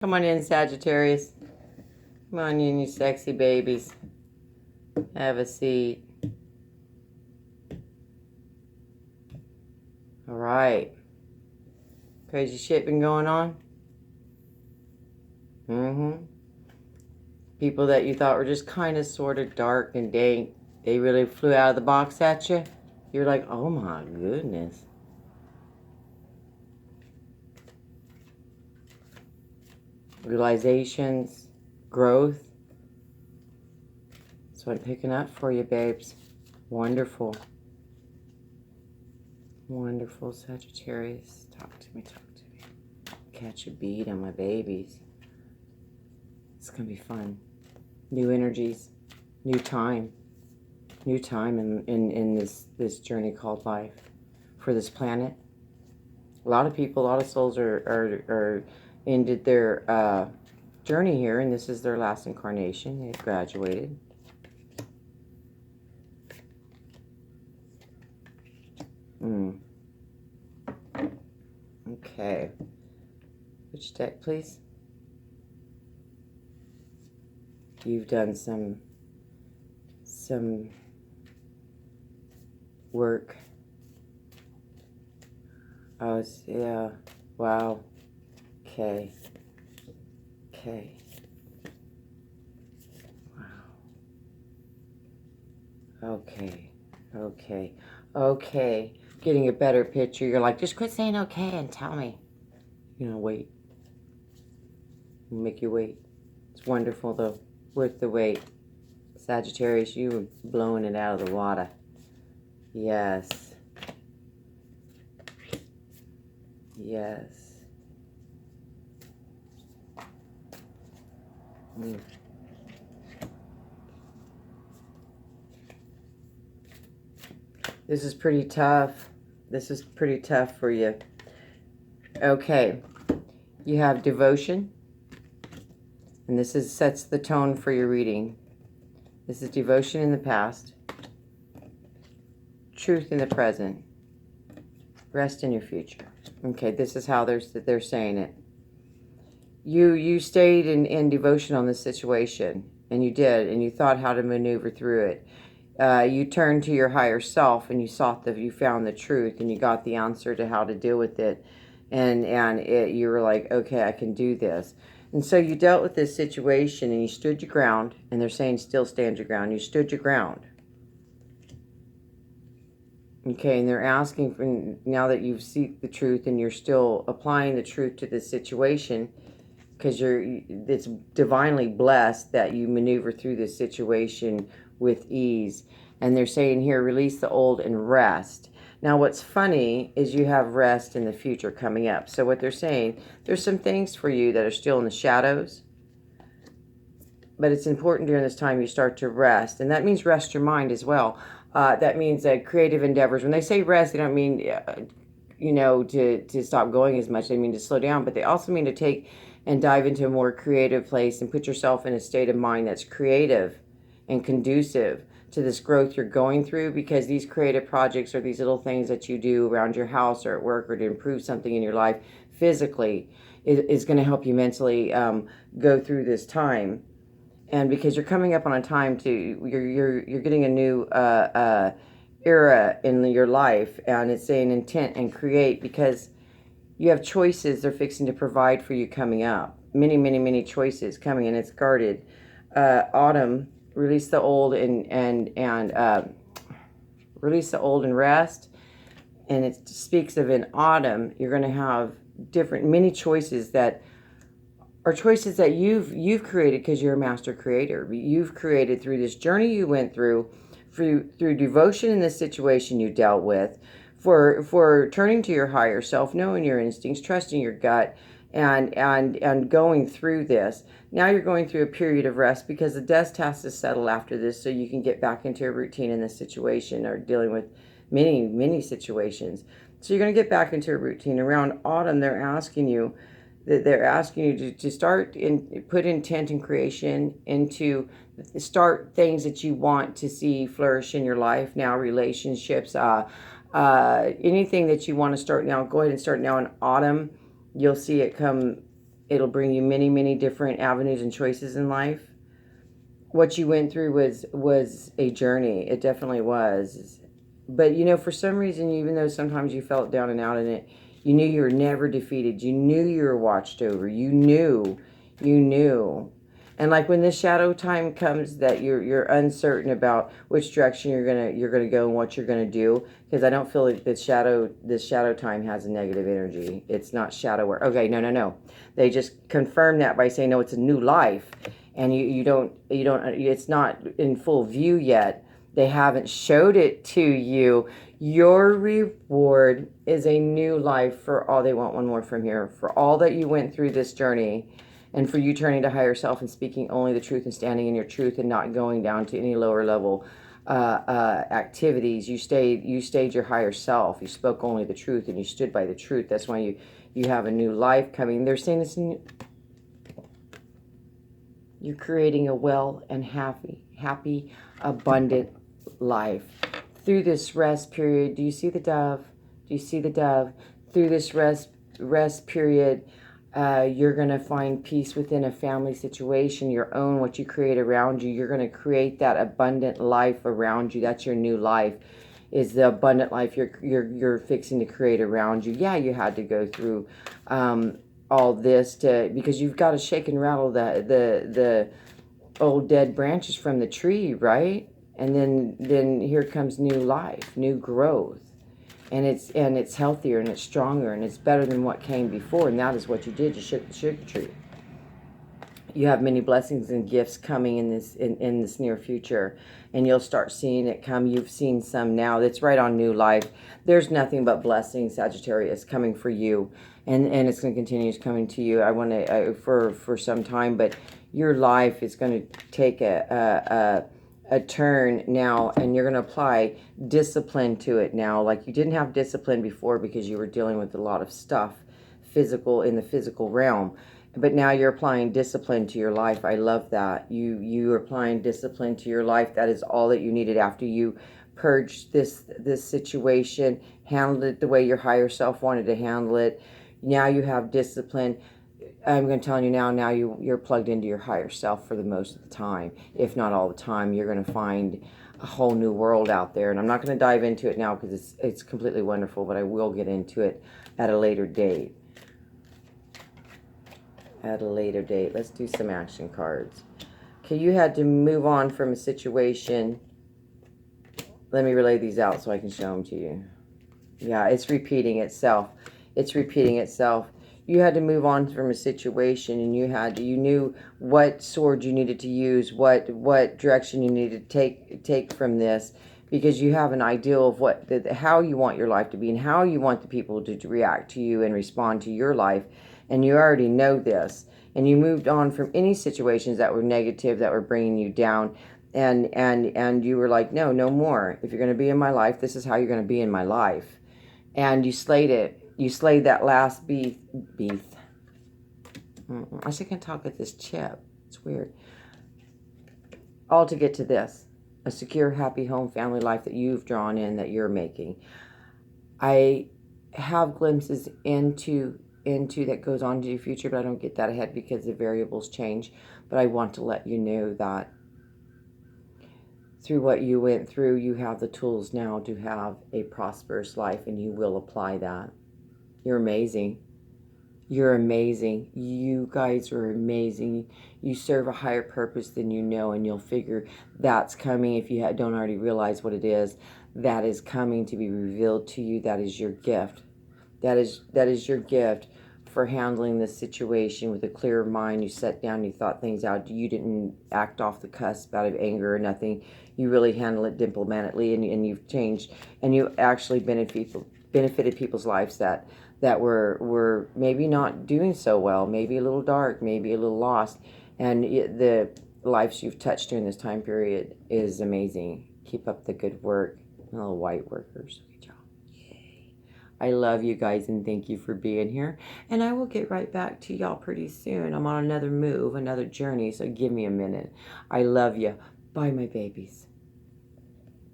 Come on in, Sagittarius. Come on in, you sexy babies. Have a seat. All right. Crazy shit been going on? People that you thought were just kind of sort of dark and dank, they really flew out of the box at you. You're like, oh my goodness. Realizations, growth. That's what I'm picking up for you, babes. Wonderful. Wonderful, Sagittarius. Talk to me, talk to me. Catch a beat on my babies. It's going to be fun. New energies, new time in this journey called life for this planet. A lot of people, a lot of souls are ended their journey here, and this is their last incarnation. They've graduated. Okay. Which deck, please? You've done some work. Oh, yeah. Wow. Okay. Okay. Wow. Okay. Okay. Okay. Getting a better picture. You're like, just quit saying okay and tell me. Wait. Make you wait. It's wonderful, though. Worth the wait. Sagittarius, you were blowing it out of the water. Yes. Yes. This is pretty tough. This is pretty tough for you. Okay. You have devotion. And this sets the tone for your reading. This is devotion in the past. Truth in the present. Rest in your future. Okay, this is how they're saying it. You stayed in devotion on this situation, and you did, and you thought how to maneuver through it. You turned to your higher self, and you found the truth, and you got the answer to how to deal with it, and you were like, okay, I can do this. And so you dealt with this situation, and you stood your ground, and they're saying still stand your ground. You stood your ground. Okay, and they're asking for, now that you've seen the truth and you're still applying the truth to this situation, because it's divinely blessed that you maneuver through this situation with ease. And they're saying here, release the old and rest. Now, what's funny is you have rest in the future coming up. So what they're saying, there's some things for you that are still in the shadows, but it's important during this time you start to rest. And that means rest your mind as well. That means that creative endeavors, when they say rest, they don't mean, to stop going as much. They mean to slow down, but they also mean to take and dive into a more creative place and put yourself in a state of mind that's creative and conducive to this growth you're going through, because these creative projects are these little things that you do around your house or at work or to improve something in your life physically is going to help you mentally go through this time. And because you're coming up on a time you're getting a new era in your life, and it's saying intent and create, because you have choices they're fixing to provide for you coming up. Many, many, many choices coming, and it's guarded. Autumn, release the old and release the old and rest. And it speaks of in autumn, you're going to have many choices that are choices that you've created, because you're a master creator. You've created through this journey you went through devotion in this situation you dealt with, for turning to your higher self, knowing your instincts, trusting your gut, and going through this. Now you're going through a period of rest, because the dust has to settle after this, so you can get back into a routine in this situation, or dealing with many, many situations. So you're going to get back into a routine. Around autumn, they're asking you to start put intent and creation into, start things that you want to see flourish in your life now, relationships, anything that you want to start now. Go ahead and start now in autumn. You'll see it come It'll bring you many, many different avenues and choices in life. What you went through was a journey. It definitely was. But, you know, for some reason, even though sometimes you felt down and out in it, you knew you were never defeated. You knew you were watched over. You knew. And like when this shadow time comes, that you're uncertain about which direction you're gonna go and what you're gonna do, because I don't feel like this shadow time has a negative energy. It's not shadow work. Okay, no. They just confirm that by saying no, it's a new life, and you don't it's not in full view yet. They haven't showed it to you. Your reward is a new life for all. They want one more from here, for all that you went through this journey, and for you turning to higher self and speaking only the truth and standing in your truth and not going down to any lower level activities. You stayed your higher self. You spoke only the truth and you stood by the truth. That's why you have a new life coming. They're saying this you're creating a well and happy, abundant life. Through this rest period, do you see the dove? Do you see the dove? Through this rest period, you're going to find peace within a family situation, your own, what you create around you. You're going to create that abundant life around you. That's your new life, is the abundant life you're fixing to create around you. Yeah, you had to go through all this because you've got to shake and rattle the old dead branches from the tree, right? And then here comes new life, new growth. And it's healthier and it's stronger and it's better than what came before. And that is what you did. You shook the sugar tree. You have many blessings and gifts coming in this near future, and you'll start seeing it come. You've seen some now. That's right on new life. There's nothing but blessings, Sagittarius, coming for you, and it's going to continue coming to you. I want to for some time, but your life is going to take a turn now, and you're going to apply discipline to it now. Like you didn't have discipline before because you were dealing with a lot of stuff in the physical realm. But now you're applying discipline to your life. I love that. You are applying discipline to your life. That is all that you needed after you purged this situation, handled it the way your higher self wanted to handle it. Now you have discipline. I'm going to tell you now you're plugged into your higher self for the most of the time. If not all the time, you're going to find a whole new world out there. And I'm not going to dive into it now because it's completely wonderful, but I will get into it at a later date. Let's do some action cards. Okay, you had to move on from a situation. Let me relay these out so I can show them to you. Yeah, it's repeating itself. You had to move on from a situation, and you knew what sword you needed to use, what direction you needed to take from this, because you have an ideal of how you want your life to be and how you want the people to react to you and respond to your life. And you already know this, and you moved on from any situations that were negative, that were bringing you down, and you were like, no more. If you're going to be in my life, this is how you're going to be in my life. And you slayed it. You slayed that last beef. I still can't talk with this chip. It's weird. All to get to this, a secure, happy home, family life that you've drawn in, that you're making. I have glimpses into that goes on to your future, but I don't get that ahead because the variables change. But I want to let you know that through what you went through, you have the tools now to have a prosperous life, and you will apply that. You're amazing. You're amazing. You guys are amazing. You serve a higher purpose than you know, and you'll figure that's coming. If you don't already realize what it is, that is coming to be revealed to you. That is your gift. That is your gift for handling this situation with a clear mind. You sat down, you thought things out. You didn't act off the cusp out of anger or nothing. You really handle it diplomatically, and you've changed, and you actually benefited people's lives that were maybe not doing so well, maybe a little dark, maybe a little lost. And the lives you've touched during this time period is amazing. Keep up the good work, little white workers. Good job. I love you guys, and thank you for being here. And I will get right back to y'all pretty soon. I'm on another move, another journey, so give me a minute. I love you. Bye, my babies.